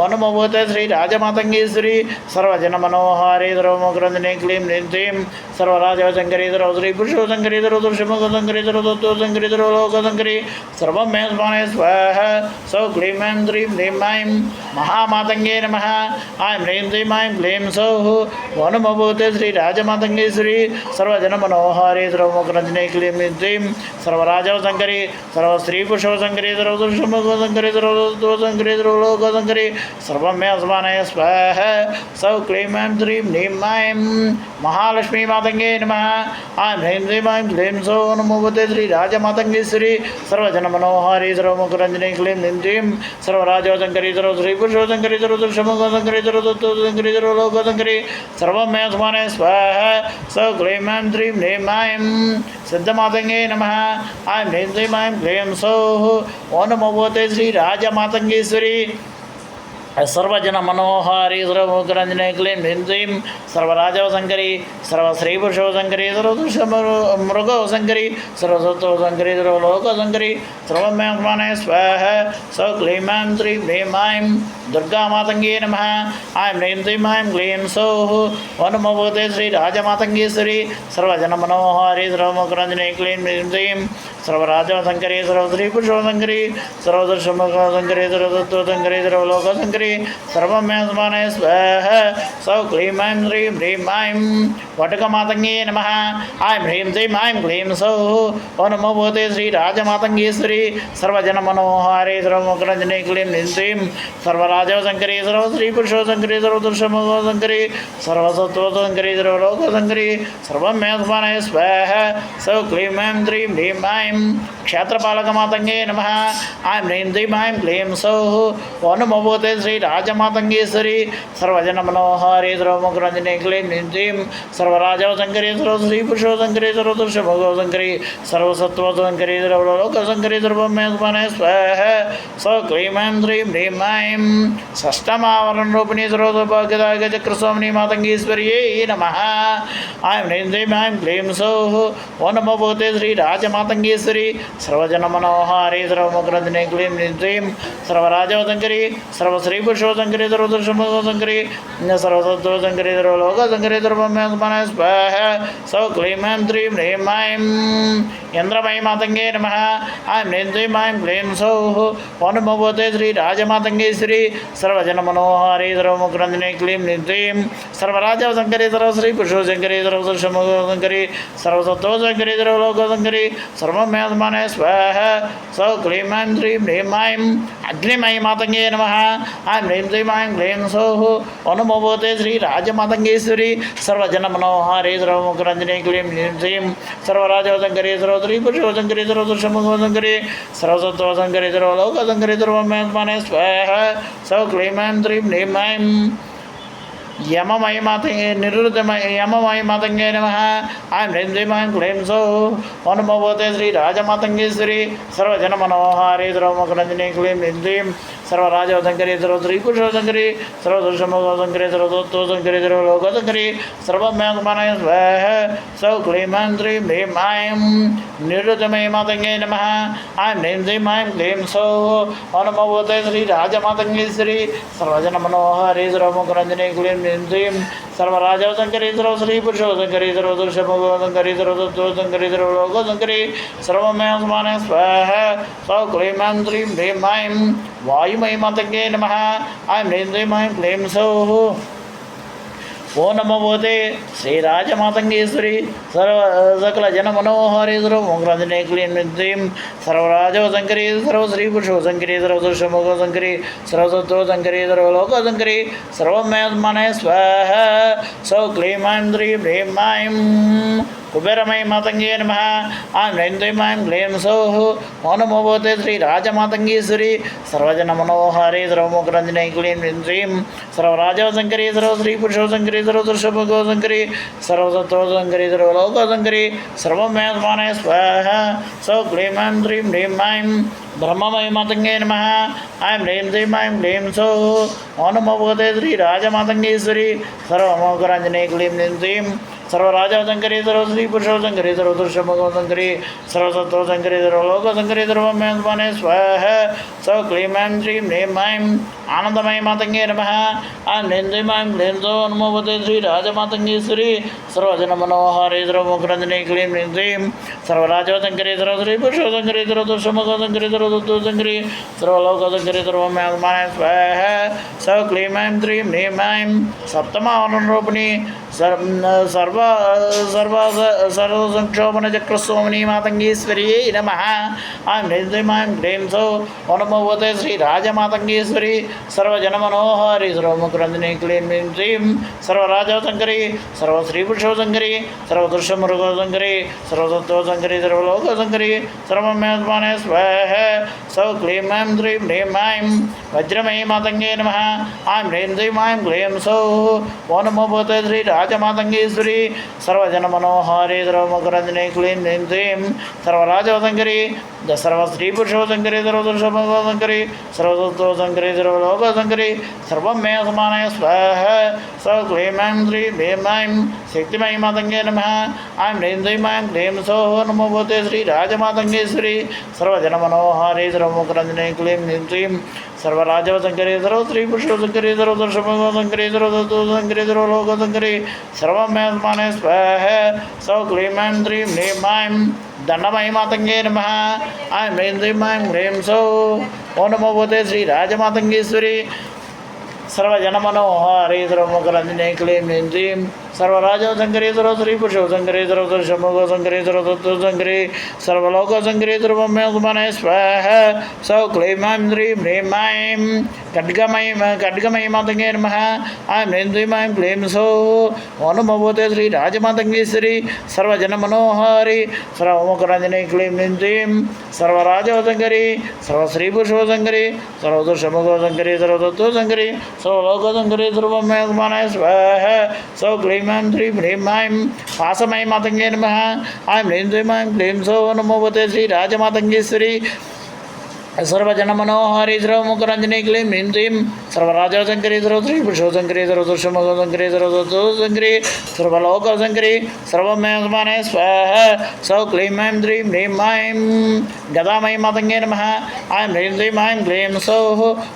ओ नमो भगवते श्री राजमातङ्गीश्वरी सर्वजनमनोहारी सर्वमुखरञ्जनी क्लीं ह्रीं श्रीं सर्वराजवशङ्करी सर्वश्रीपुरुषवशङ्करी सर्वदुष्यमुखवशङ्करी सर्वदत्तवशङ्करी सर्वलोकशङ्करी सर्वमे समानाय स्वाहा सौ क्लीं ऐं श्रीं ह्रीं ऐं महामातङ्गे नमः ऐं ह्रीं श्रीं ऐं क्लीं सौः ओ नमो भगवते श्री राजमातङ्गीश्वरी सर्वजनमनोहारी सर्वमुखरञ्जनी क्लीं ह्रीं श्रीं सर्वराजवशङ्करी सर्वश्रीपुरुषवशङ्करी सर्वदुष्यमुखवशङ्करी सर्वदत्तवशङ्करी सर्वलोकशङ्करी सर्वमे समानाय स्वाहा सौ क्लीं ऐं श्रीं ह्रीं ऐं महालक्ष्मी मातङ्गे नमः ऐं ह्रीं श्रीं ऐं क्लीं सौः नमो भगवते श्री राजमातङ्गीश्वरी सर्वजनमनोहारी सर्वमुखरञ्जनी क्लीं ह्रीं श्रीं सर्वराजवशङ्करी सर्वश्रीपुरुषवशङ्करी सर्वदुष्यमुखवशङ्करी सर्वदत्तवशङ्करी सर्वलोकशङ्करी सर्वमे समानाय स्वाहा सौ क्लीं ऐं श्रीं ह्रीं ऐं सिद्धमातङ्गे नमः ऐं ह्रीं श्रीं ऐं क्लीं सौः ओ नमो भगवते श्री राजमातङ्गीश्वरी सर्वजनमनोहारी सर्वमुखरञ्जनी क्लीं ह्रीं श्रीं सर्वराजवशङ्करी सर्वश्रीपुरुषवशङ्करी सर्वदुष्यमुखवशङ्करी सर्वसत्त्वशङ्करी सर्वलोकशङ्करी सर्वमे समानाय स्वाहा सौ क्लीं ऐं श्रीं ह्रीं ऐं दुर्गामातङ्गे नमः ऐं ह्रीं श्रीं ऐं क्लीं सौः ओ नमो भगवते श्री राजमातङ्गीश्वरी सर्वजनमनोहारी सर्वमुखरञ्जनी क्लीं ह्रीं श्रीं सर्वराजवशङ्करी सर्वश्रीपुरुषवशङ्करी सर्वदुष्यमुखवशङ्करी सर्वसत्त्वशङ्करी सर्वलोकशङ्करी सर्वमे समानाय स्वाहा सौ क्लीं ऐं श्रीं ह्रीं ऐं वटुकमातङ्गे नमः ऐं ह्रीं श्रीं ऐं क्लीं सौः ओ नमो भगवते श्री राजमातङ्गीश्वरी सर्वजनमनोहारी सर्वमुखरञ्जनी क्लीं ह्रीं श्रीं सर्वराजवशङ्करी सर्वश्रीपुरुषवशङ्करी सर्वदुष्यमुखवशङ्करी सर्वसत्त्वशङ्करी सर्वलोकशङ्करी सर्वमे समानाय स्वाहा सौ क्लीं ऐं श्रीं ह्रीं ऐं क्षेत्रपालकमातङ्गे नमः ऐं ह्रीं श्रीं ऐं क्लीं सौः ओ नमो भगवते श्री राजमातङ्गीश्वरी सर्वजनमनोहारी सर्वमुखरञ्जनी क्लीं ह्रीं श्रीं सर्वराजवशङ्करी सर्वश्रीपुरुषवशङ्करी सर्वदुष्यमुखवशङ्करी सर्वसत्त्वशङ्करी सर्वलोकशङ्करी सर्वमे समानाय स्वाहा सौ क्लीं ऐं श्रीं ह्रीं ऐं षष्ठमावरणरूपिणी सर्वसौभाग्यदायकचक्रस्वामिनी मातङ्गीश्वर्यै नमः ऐं ह्रीं श्रीं ऐं क्लीं सौः ओ नमो भगवते श्री राजमातङ्गीश्वरी सर्वजनमनोहारी सर्वमुखरञ्जनी क्लीं ह्रीं श्रीं सर्वराजवशङ्करी सर्वश्रीपुरुषवशङ्करी सर्वदुष्यमुखवशङ्करी सर्वसत्त्वशङ्करी सर्वलोकशङ्करी सर्वमे समानाय स्वाहा सौ क्लीं ऐं श्रीं ह्रीं ऐं इन्द्रमयी मातङ्गे नमः ऐं ह्रीं श्रीं ऐं क्लीं सौः ओ नमो भगवते श्री राजमातङ्गीश्वरी सर्वजनमनोहारी सर्वमुखरञ्जनी क्लीं ह्रीं श्रीं सर्वराजवशङ्करी सर्वश्रीपुरुषवशङ्करी सर्वदुष्यमुखवशङ्करी सर्वसत्त्वशङ्करी सर्वलोकशङ्करी सर्वमे समानाय स्वाहा सौ क्लीं ऐं श्रीं ह्रीं ऐं अग्निमयी मातङ्गे नमः ऐं ह्रीं श्रीं ऐं क्लीं सौः ओ नमो भगवते श्री राजमातङ्गीश्वरी सर्वजनमनोहारी सर्वमुखरञ्जनी क्लीं ह्रीं श्रीं सर्वराजवशङ्करी सर्वश्रीपुरुषवशङ्करी सर्वदुष्यमुखवशङ्करी सर्वसत्त्वशङ्करी सर्वलोकशङ्करी सर्वमे समानाय स्वाहा सौ क्लीं ऐं श्रीं ह्रीं ऐं యమమయ మాతంగే నిరుతమయ యమమయ మాతంగే నమ ఐం హ్రీం శ్రీం ఐం క్లీం సౌ ఓం నమో భగవతే శ్రీ రాజమాతంగేశ్వరి సర్వజన మనోహారి ద్రౌమకరంజని క్లీం హ్రీం సర్వరాజోదంకరి సర్వశ్రీపురుషోదంకరి సర్వదృశమోదంకరి సర్వదోత్తోదంకరి సర్వలోకోదంకరి సర్వమ్యాత్మనయ స్వాహ సౌ క్లీం శ్రీం హ్రీం ఐం నిరుతమయ మాతంగే నమ ఐం హ్రీం శ్రీం ఐం క్లీం సౌ ఓం నమో భగవతే శ్రీ రాజమాతంగేశ్వరి సర్వజన మనోహారి ద్రౌమకరంజని క్లీం హ్రీం సర్వరాజోదంకరి సర్వశ్రీపురుషోదంకరి సర్వదృశమోదంకరి సర్వదోత్తోదంకరి సర్వలోకోదంకరి సర్వమ్యాత్మనయ స్వాహ సౌ క్లీం శ్రీం హ్రీం ఐం వాయుమయ మాతంగే నమ ఐం హ్రీం శ్రీం ఐం క్లీం సౌ ఓం నమో భగవతే శ్రీరాజమాతంగేశ్వరి సకల జన మనోహారి సర్వరంజనే క్లీం హ్రీం సర్వరాజోదంకరి సర్వశ్రీపురుషోదంకరి సర్వదృశమోదంకరి సర్వసత్వోదంకరి సర్వలోకోదంకరి సర్వమయ స్వాహ సౌ క్లీం శ్రీం హ్రీం ఐం కుబేరమయ మాతంగే నమ ఐం హ్రీం శ్రీం ఐం క్లీం సౌ ఓం నమో భగవతే శ్రీ రాజమాతంగేశ్వరి సర్వజన మనోహారి సర్వముఖరంజనే క్లీం హ్రీం సర్వరాజోదంకరి సర్వశ్రీపురుషోదంకరి సర్వదృశమోదంకరి సర్వసత్వోదంకరి సర్వలోకోదంకరి సర్వమయ స్వాహ సౌ క్లీం శ్రీం హ్రీం ఐం బ్రహ్మమయ మాతంగే నమ ఐం హ్రీం శ్రీం ఐం క్లీం సౌ ఓం నమో భగవతే శ్రీ రాజమాతంగేశ్వరి సర్వమోఖరంజనే క్లీం హ్రీం సర్వరాజోదంకరి సర్వశ్రీపురుషోదంకరి సర్వదృశమోదంకరి సర్వసత్వోదంకరి సర్వలోకోదంకరి సర్వమయ స్వాహ సౌ క్లీం శ్రీం హ్రీం ఐం ఆనందమయ మాతంగే నమ ఐం హ్రీం శ్రీం ఐం క్లీం సౌ నమో భగవతే శ్రీ రాజమాతంగేశ్వరి సర్వజన మనోహారి సర్వముఖరంజనే క్లీం హ్రీం సర్వరాజోదంకరి సర్వశ్రీపురుషోదంకరి సర్వదృశమోదంకరి సర్వసత్వోదంకరి సర్వలోకోదంకరి సర్వమయ స్వాహ సౌ క్లీం శ్రీం హ్రీం ఐం సప్తమావరణరూపిణి సర్వసంక్షోభన చక్రస్వామిని మాతంగేశ్వర్యై నమ ఐం హ్రీం శ్రీం ఐం క్లీం సౌ ఓం నమో భగవతే శ్రీ రాజమాతంగేశ్వరి సర్వజన మనోహారి సర్వముఖరంజనే క్లీం హ్రీం సర్వరాజోదంకరి సర్వశ్రీపురుషోదంకరి సర్వదృశమృగోదంకరి సర్వసత్వోదంకరి సర్వలోకోదంకరి సర్వమయ స్వాహ సౌ క్లీం శ్రీం హ్రీం ఐం వజ్రమయ మాతంగే నమ ఐం హ్రీం శ్రీం ఐం క్లీం సౌ ఓం నమో భగవతే శ్రీ రాజమాతంగేశ్వరి సర్వజన మనోహారి సర్వముఖరంజనే క్లీం హ్రీం సర్వరాజోదంకరి సర్వశ్రీపురుషోదంకరి సర్వదృశమోదంకరి సర్వసత్వోదంకరి సర్వలోకోదంకరి సర్వమయ స్వాహ సౌ క్లీం శ్రీం హ్రీం ఐం శక్తిమయ మాతంగే నమ ఐం హ్రీం శ్రీం ఐం క్లీం సౌ నమో భగవతే శ్రీ రాజమాతంగేశ్వరి సర్వజన మనోహారి సర్వముఖరంజనే క్లీం హ్రీం సర్వరాజోదంకరి సర్వశ్రీపురుషోదంకరి సర్వదృశమోదంకరి సర్వసత్వోదంకరి సర్వలోకోదంకరి సర్వమయ స్వాహ సౌ క్లీం శ్రీం హ్రీం ఐం దండమయ మాతంగే నమ ఐం హ్రీం శ్రీం ఐం క్లీం సౌ ఓం నమో భగవతే శ్రీ రాజమాతంగేశ్వరి సర్వజన మనోహారి సర్వముఖరంజనే క్లీం హ్రీం సర్వరాజోదంకరి సర్వశ్రీపురుషోదంకరి సర్వదృశమోదంకరి సర్వసత్వోదంకరి సర్వలోకోదంకరి సర్వమయ స్వాహ సౌ క్లీం శ్రీం హ్రీం ఐం ఖడ్గమయ మాతంగే నమ ఐం హ్రీం శ్రీం ఐం క్లీం సౌ ఓం నమో భగవతే శ్రీ రాజమాతంగేశ్వరి సర్వజన మనోహారి సర్వముఖరంజనే క్లీం హ్రీం సర్వరాజోదంకరి సర్వశ్రీపురుషోదంకరి సర్వదృశమోదంకరి సర్వసత్వోదంకరి సర్వలోకోదంకరి సర్వమయ స్వాహ సౌ క్లీం శ్రీం హ్రీం ఐం పాసమయ మాతంగే నమ ఐం హ్రీం శ్రీం ఐం క్లీం సౌ నమో భగవతే శ్రీ రాజమాతంగేశ్వరి సర్వజన మనోహారి సర్వముఖరంజనే క్లీం హ్రీం సర్వరాజోదంకరి సర్వశ్రీపురుషోదంకరి సర్వదృశమోదంకరి సర్వసత్వోదంకరి సర్వలోకోదంకరి సర్వమయ స్వాహ సౌ క్లీం శ్రీం హ్రీం ఐం గదామయ మాతంగే నమ ఐం హ్రీం శ్రీం ఐం క్లీం సౌ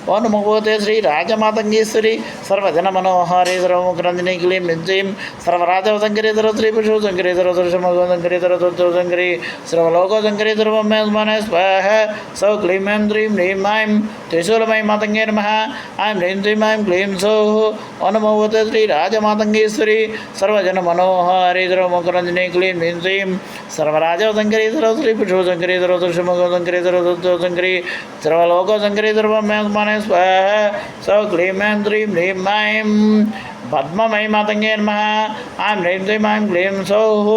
ఓం నమో భగవతే శ్రీ రాజమాతంగేశ్వరి సర్వజన మనోహారి సర్వముఖరంజనే క్లీం హ్రీం సర్వరాజోదంకరి సర్వశ్రీపురుషోదంకరి సర్వదృశమోదంకరి సర్వసత్వోదంకరి సర్వలోకోదంకరి సర్వమయ స్వాహ సౌ క్లీం శ్రీం హ్రీం ఐం త్రిశూలమయ మాతంగే నమ ఐం హ్రీం శ్రీం ఐం క్లీం సౌ ఓం నమో భగవతే శ్రీ రాజమాతంగేశ్వరి సర్వజన మనోహారి సర్వముఖరంజనే క్లీం హ్రీం సర్వరాజోదంకరి సర్వశ్రీపురుషోదంకరి సర్వదృశమోదంకరి సర్వసత్వోదంకరి సర్వలోకోదంకరి సర్వమయ స్వాహ సౌ క్లీం శ్రీం హ్రీం ఐం పద్మమయ మాతంగే నమ ఐం హ్రీం శ్రీం ఐం క్లీం సౌః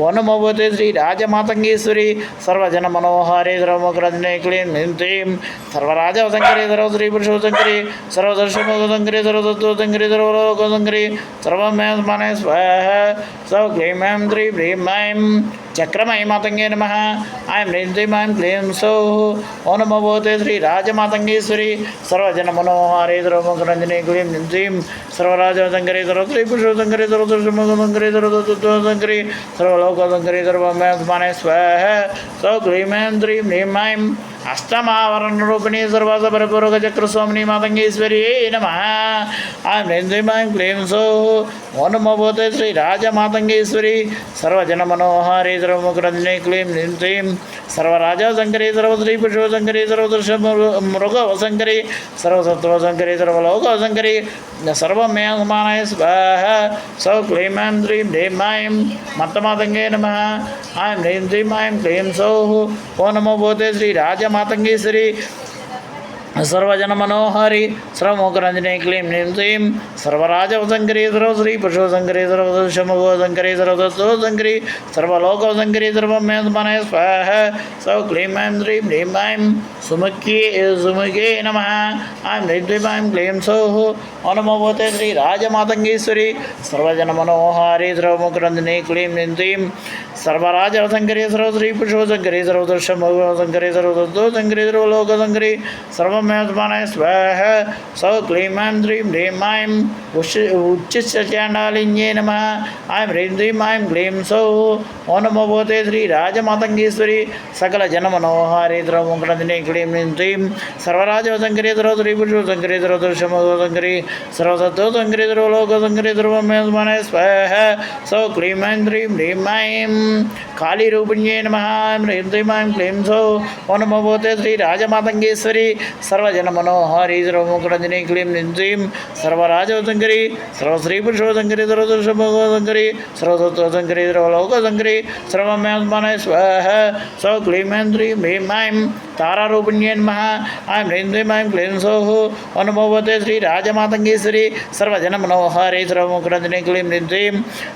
ఓం నమో భగవతే శ్రీ రాజమాతంగేశ్వరి సర్వజన మనోహారే సర్వముఖరంజనే క్లీం హ్రీం శ్రీం సర్వరాజవసంకరి సర్వశ్రీ పురుషోశంకరి సర్వదర్శమోదశంకరి సర్వతత్వశంకరి సర్వలోకశంకరి సర్వమే స్వాహ సౌ క్లీం ఐం శ్రీం హ్రీం ఐం చక్రమయ మాతంగే నమ ఐం హ్రీం శ్రీం ఐం క్లీం సౌః ఓం నమో భగవతే శ్రీ రాజమాతంగేశ్వరి సర్వజన మనోహారే సర్వముఖరంజనే క్లీం హ్రీం శ్రీం సర్వరాజవసంకరి సర్వశ్రీ పురుషోశంకరి సర్వదర్శమోదశంకరి సర్వతత్వశంకరి సర్వలోకశంకరి సర్వమే స్వాహ సౌ క్లీం ఐం శ్రీం హ్రీం ఐం అష్టమావరణరూపిణి సర్వసపరిపూరకచక్రస్వామిని మాతంగేశ్వరి నమ ఐం హ్రీం శ్రీం ఐం క్లీం సౌః ఓం నమో భగవతే శ్రీ రాజమాతంగేశ్వరి సర్వజన మనోహారే సర్వముఖరంజనే క్లీం హ్రీం శ్రీం సర్వరాజాశంకరి సర్వశ్రీ పురుషోశంకరి సర్వదర్శ మృగవశంకరి సర్వసత్వశంకరి సర్వలోకశంకరి సర్వమే సమానాయ స్వాహ సౌ క్లీం ఐం హ్రీం హ్రీం ఐం మత్తమాతంగే నమ ఐం హ్రీం శ్రీం ఐం క్లీం సౌః ఓం నమో భగవతే శ్రీ రాజమాతంగేశ్వరి సర్వజన మనోహారి సర్వముఖరంజనే క్లీం హ్రీం శ్రీం సర్వరాజవసంకరి సర్వశ్రీ పురుషోశంకరి సర్వదర్శమృగవశంకరి సర్వతత్వశంకరి సర్వలోకశంకరి సర్వమే సమానాయ స్వాహ సౌ క్లీం ఐం హ్రీం హ్రీం ఐం సుముఖే నమ ఐం హ్రీం శ్రీం ఐం క్లీం సౌః ఓం నమో భగవతే శ్రీ రాజమాతంగేశ్వరి సర్వజన మనోహారి సర్వముఖరంజనే క్లీం హ్రీం శ్రీం సర్వరాజవసంకరి సర్వశ్రీ పురుషోశంకరి సర్వదర్శమృగవశంకరి సర్వతత్వశంకరి సర్వలోకశంకరి సర్వమేస్మానాయ స్వాహ సౌ క్లీం ఐం హ్రీం హ్రీం ఐం ఉచ్చిష్టాండాలిన్యే నమ ఐం హ్రీం శ్రీం ఐం క్లీం సౌః ఓం నమో భగవతే శ్రీ రాజమాతంగేశ్వరి సకల జన మనోహారే సర్వముఖరంజనే క్లీం హ్రీం శ్రీం సర్వరాజవసంకరి సర్వశ్రీ పురుషోశంకరి సర్వదర్శమృగవశంకరి సర్వతత్వశంకరి సర్వలోకశంకరి సర్వమేస్మానాయ స్వాహ సౌ క్లీం ఐం హ్రీం హ్రీం ఐం కాళీరూపిణ్యే నమ ఐం హ్రీం శ్రీం ఐం క్లీం సౌః ఓం నమో భగవతే శ్రీ రాజమాతంగేశ్వరి సర్వజన మనోహారి సర్వముఖరంజనే క్లీం హ్రీం శ్రీం సర్వరాజవసంకరి సర్వశ్రీ పురుషోశంకరి సర్వదర్శమృగవశంకరి సర్వతత్వశంకరి సర్వలోకశంకరి సర్వమే సమానాయ స్వాహ సౌ క్లీం ఐం హ్రీం హ్రీం ఐం తారారూపిణ్యే నమ ఐం హ్రీం శ్రీం ఐం క్లీం సౌః ఓం నమో భగవతే శ్రీ రాజమాతంగేశ్వరి సర్వజన మనోహారి సర్వముఖరంజనే క్లీం హ్రీం శ్రీం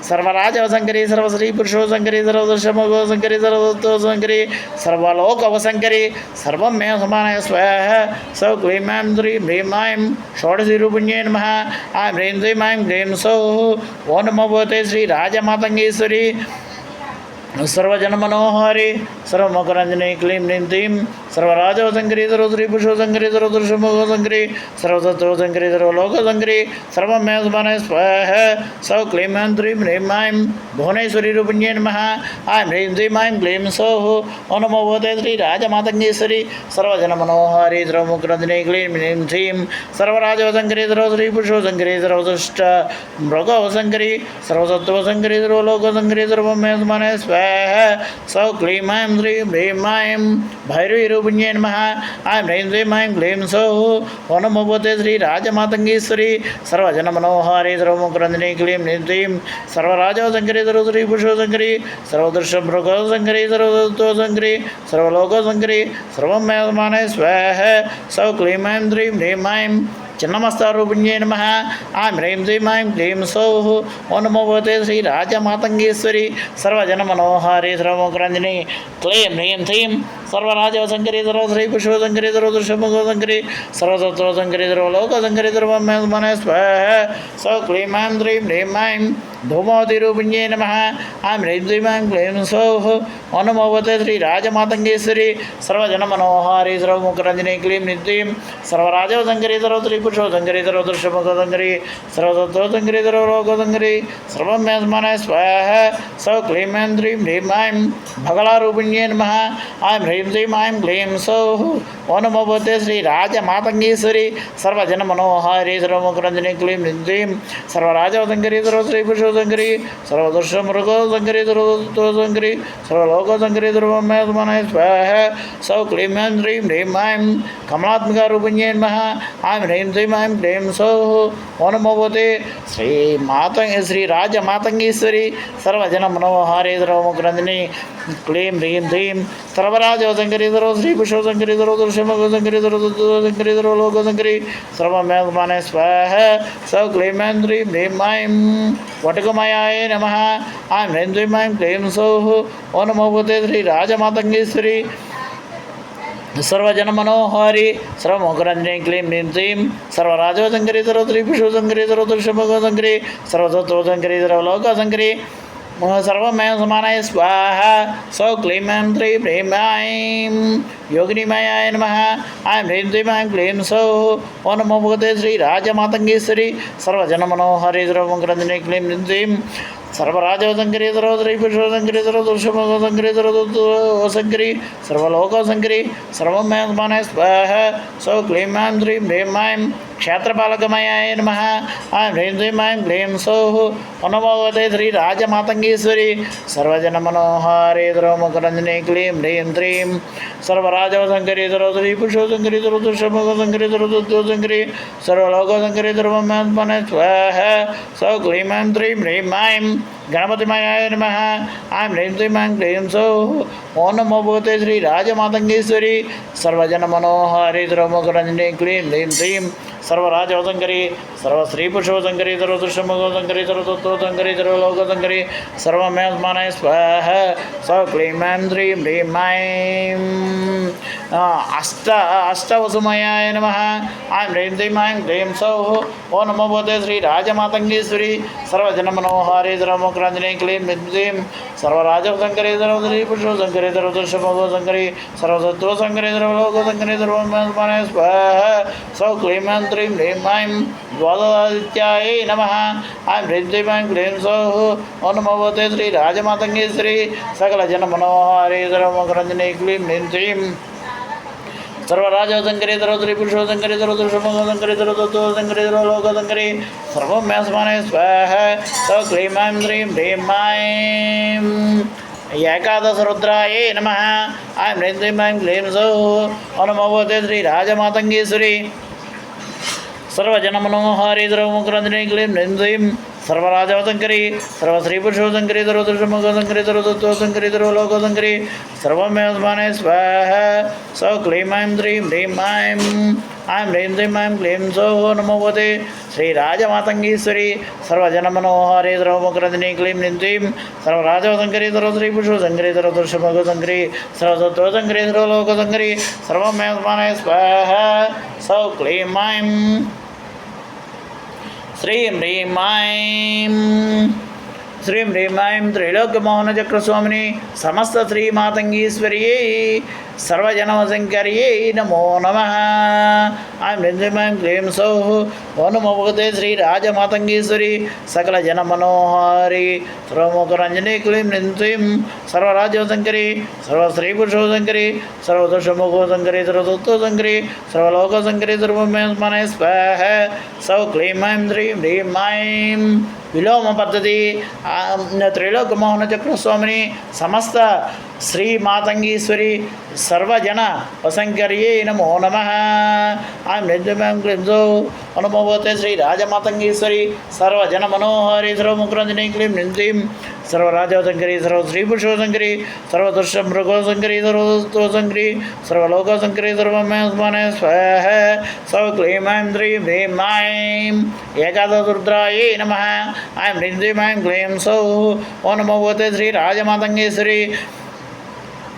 సర్వరాజవసంకరి సర్వశ్రీ పురుషోశంకరి సర్వదర్శమృగవశంకరి సర్వతత్వశంకరి సర్వలోకవశంకరి సర్వమే సమానాయ స్వాహ సౌ క్లీం ఐం హ్రీం హ్రీం ఐం షోడశీరూపిణ్యే నమ ఐం హ్రీం శ్రీం ఐం క్లీం సౌః ఓం నమో భగవతే శ్రీ రాజమాతంగేశ్వరి సర్వజన మనోహారి సర్వముఖరంజనే క్లీం హ్రీం శ్రీం సర్వరాజవసంకరి సర్వశ్రీ పురుషోశంకరి సర్వదర్శమృగవశంకరి సర్వతత్వశంకరి సర్వలోకశంకరి సర్వమే సమానాయ స్వాహ సౌ క్లీం ఐం హ్రీం హ్రీం ఐం భువనేశ్వరి రూపిణ్యే నమ ఐం హ్రీం శ్రీం ఐం క్లీం సౌః ఓం నమో భగవతే శ్రీ రాజమాతంగేశ్వరి సర్వజన మనోహారి సర్వముఖరంజనే క్లీం హ్రీం శ్రీం సర్వరాజవసంకరి సర్వశ్రీ పురుషోశంకరి సర్వదృష్ట మృగవశంకరి సర్వతత్వశంకరి సర్వలోకశంకరి సర్వమే సమానాయ స్వాహ సౌ క్లీం ఐం హ్రీం హ్రీం ఐం భైరవీ రూపిణ్యే నమ ఐం హ్రీం శ్రీం ఐం క్లీం సౌః ఓం నమో భగవతే శ్రీ రాజమాతంగేశ్వరి సర్వజన మనోహారి సర్వముఖరంజనే క్లీం హ్రీం శ్రీం సర్వరాజవసంకరి సర్వశ్రీ పురుషోశంకరి సర్వదర్శమృగవశంకరి సర్వతత్వశంకరి సర్వలోకశంకరి సర్వమే సమానాయ స్వాహ సౌ క్లీం ఐం హ్రీం హ్రీం ఐం చిన్నమస్తారూపిణ్యే నమ ఐం హ్రీం శ్రీం ఐం క్లీం సౌః ఓం నమో భగవతే శ్రీ రాజమాతంగేశ్వరి సర్వజన మనోహారి సర్వముఖరంజనే క్లీం హ్రీం శ్రీం సర్వరాజవసంకరి సర్వశ్రీ పురుషోశంకరి సర్వదర్శమృగవశంకరి సర్వతత్వశంకరి సర్వలోకశంకరి సర్వమే సమానాయ స్వాహ సౌ క్లీం ఐం హ్రీం హ్రీం ఐం ధూమావతిరూపిణ్యే నమ ఐం హ్రీం శ్రీం ఐం క్లీం సౌః ఓం నమో భగవతే శ్రీ రాజమాతంగేశ్వరి సర్వజన మనోహారి సర్వముఖరంజనే క్లీం హ్రీం శ్రీం సర్వరాజవసంకరి సర్వశ్రీ పురుషోశంకరి సర్వదర్శమృగవశంకరి సర్వతత్వశంకరి సర్వలోకశంకరి సర్వమే సమానాయ స్వాహ సౌ క్లీం ఐం హ్రీం హ్రీం ఐం భగళారూపిణ్యే నమ ఐం హ్రీం శ్రీం ఐం క్లీం సౌః ఓం నమో భగవతే శ్రీ రాజమాతంగేశ్వరి సర్వజన మనోహారి సర్వముఖరంజనే క్లీం హ్రీం శ్రీం సర్వరాజవసంకరి సర్వశ్రీ పురుషోశంకరి సర్వదర్శమృగవశంకరి సర్వతత్వశంకరి సర్వలోకశంకరి సర్వమే సమానాయ స్వాహ సౌ క్లీం ఐం హ్రీం హ్రీం ఐం కమలాత్మికా రూపిణ్యే నమ ఐం హ్రీం శ్రీం ఐం క్లీం సౌః ఓం నమో భగవతే శ్రీ రాజమాతంగేశ్వరి సర్వజన మనోహారే సర్వముఖరంజనే క్లీం హ్రీం శ్రీం సర్వరాజ सर्वराजवशङ्करी सर्वश्रीपुष्पशङ्करी सर्वदर्शमगोशङ्करी सर्वतत्त्वशङ्करी सर्वलोकशङ्करी सर्वमेघमाने स्वाहा सौक्लीमेन्द्रीं ह्रीं मां वटुकमयाय नमः ऐं ह्रीं द्रीं मां क्लीं सौः ओ नमो भगवते श्रीराजमातङ्गेश्वरी सर्वजनमनोहारी सर्वमोहरञ्जनी क्लीं ह्रीं श्रीं सर्वराजवशङ्करी सर्वश्रीपुष्पशङ्करी सर्वदर्शमगोशङ्करी सर्वतत्त्वशङ्करी सर्वलोकशङ्करी सर्वमेव समानाय स्वाहा सौ क्लीं ऐं ह्रीं ह्रीं ऐं योगिनीमयाय नमः ऐं ह्रीं श्रीं ऐं क्लीं सौः ओ नमो भगवते श्रीराजमातङ्गेश्वरी सर्वजनमनोहारी सर्वमोहरञ्जनी क्लीं ह्रीं श्रीं सर्वराजवशङ्करी सर्वश्रीपुष्पशङ्करी सर्वदर्शमगोशङ्करी सर्वतत्त्वशङ्करी सर्वलोकशङ्करी सर्वमेव समानाय स्वाहा सौ क्लीं ऐं ह्रीं ह्रीं ऐं क्षेत्रपालकमयाय नमः ऐं ह्रीं श्रीं ऐं क्लीं सौः ओ नमो भगवते श्रीराजमातङ्गेश्वरी सर्वजनमनोहारी सर्वमुखरञ्जनी क्लीं ह्रीं श्रीं सर्वराजवशङ्करी सर्वश्रीपुष्पशङ्करी सर्वदर्शमगोशङ्करी सर्वतत्त्वशङ्करी सर्वलोकशङ्करी सर्वमेव समानाय स्वाहा सौ क्लीं ऐं ह्रीं ह्रीं ऐं गणपतिमयाय नमः ऐं ह्रीं श्रीं ऐं क्लीं सौः ओ नमो भगवते श्रीराजमातङ्गेश्वरी सर्वजनमनोहारी सर्वमुखरञ्जनी क्लीं ह्रीं श्रीं सर्वराजवशङ्करी सर्वश्रीपुष्पशङ्करी सर्वदर्शमगोशङ्करी सर्वतत्त्वशङ्करी सर्वलोकशङ्करी सर्वमेव समानाय स्वाहा सौ क्लीं ऐं ह्रीं ह्रीं ऐं अष्टवसुमयाय नमः ऐं ह्रीं श्रीं ऐं क्लीं सौः ओ नमो भगवते श्रीराजमातङ्गेश्वरी सर्वजनमनोहारी सर्वमुखरञ्जनी क्लीं ह्रीं श्रीं सर्वराजवशङ्करी सर्वश्रीपुष्पशङ्करी सर्वदर्शमगोशङ्करी सर्वतत्त्वशङ्करी सर्वलोकशङ्करी सर्वमेव समानाय स्वाहा सौ क्लीं ऐं ह्रीं ह्रीं ऐं द्वादशादित्याय नमः ऐं ह्रीं श्रीं ऐं क्लीं सौः ओ नमो भगवते श्रीराजमातङ्गेश्वरी सकलजनमनोहारी सर्वमुखरञ्जनी क्लीं ह्रीं श्रीं सर्वराजवशङ्करी सर्वश्रीपुष्पशङ्करी सर्वदर्शमगोशङ्करी सर्वतत्त्वशङ्करी सर्वलोकशङ्करी सर्वमेव समानाय स्वाहा सौ क्लीं ऐं ह्रीं ह्रीं ऐं एकादशरुद्राय नमः ऐं ह्रीं श्रीं ऐं क्लीं सौः ओ नमो भगवते श्रीराजमातङ्गेश्वरी सर्वजनमनोहारी सर्वमुखरञ्जनी क्लीं ह्रीं श्रीं सर्वराजवशङ्करी सर्वश्रीपुष्पशङ्करी सर्वदर्शमगोशङ्करी सर्वतत्त्वशङ्करी सर्वलोकशङ्करी सर्वमेव समानाय स्वाहा सौ क्लीं ऐं ह्रीं ह्रीं ऐं ह्रीं श्रीं ऐं क्लीं सौः नमो भगवते श्रीराजमातङ्गेश्वरी सर्वजनमनोहारी सर्वमुखरञ्जनी क्लीं ह्रीं श्रीं सर्वराजवशङ्करी सर्वश्रीपुष्पशङ्करी सर्वदर्शमगोशङ्करी सर्वतत्त्वशङ्करी सर्वलोकशङ्करी सर्वमेव समानाय स्वाहा सौ क्लीं ऐं श्रीं ह्रीं ऐं त्रैलोक्यमोहनचक्रस्वामिनी समस्त श्रीमातङ्गेश्वर्यै सर्वजनवशङ्कर्यै नमो नमः ऐं ह्रीं श्रीं ऐं क्लीं सौः ओ नमो भगवते श्रीराजमातङ्गेश्वरी सकलजनमनोहारी सर्वमुखरञ्जनी क्लीं ह्रीं श्रीं सर्वराजवशङ्करी सर्वश्रीपुष्पशङ्करी सर्वदर्शमगोशङ्करी सर्वतत्त्वशङ्करी सर्वलोकशङ्करी सर्वमेव समानाय स्वाहा सौ क्लीं ऐं ह्रीं ह्रीं ऐं विलोम पद्धति त्रैलोक्यमोहनचक्रस्वामिनी समस्त श्रीमातङ्गेश्वरी सर्वजन वशङ्कर्यै नमो नमः ऐं ह्रीं श्रीं ऐं क्लीं सौः नमो भगवते श्रीराजमातङ्गेश्वरी सर्वजनमनोहारी सर्वमुखरञ्जनी क्लीं ह्रीं श्रीं सर्वराजवशङ्करी सर्वश्रीपुष्पशङ्करी सर्वदर्शमगोशङ्करी सर्वतत्त्वशङ्करी सर्वलोकशङ्करी सर्वमेव समानाय स्वाहा सौ क्लीं ऐं ह्रीं ह्रीं ऐं एकादशरुद्राय नमः ऐं ह्रीं श्रीं ऐं क्लीं सौः ओ नमो भगवते श्रीराजमातङ्गेश्वरी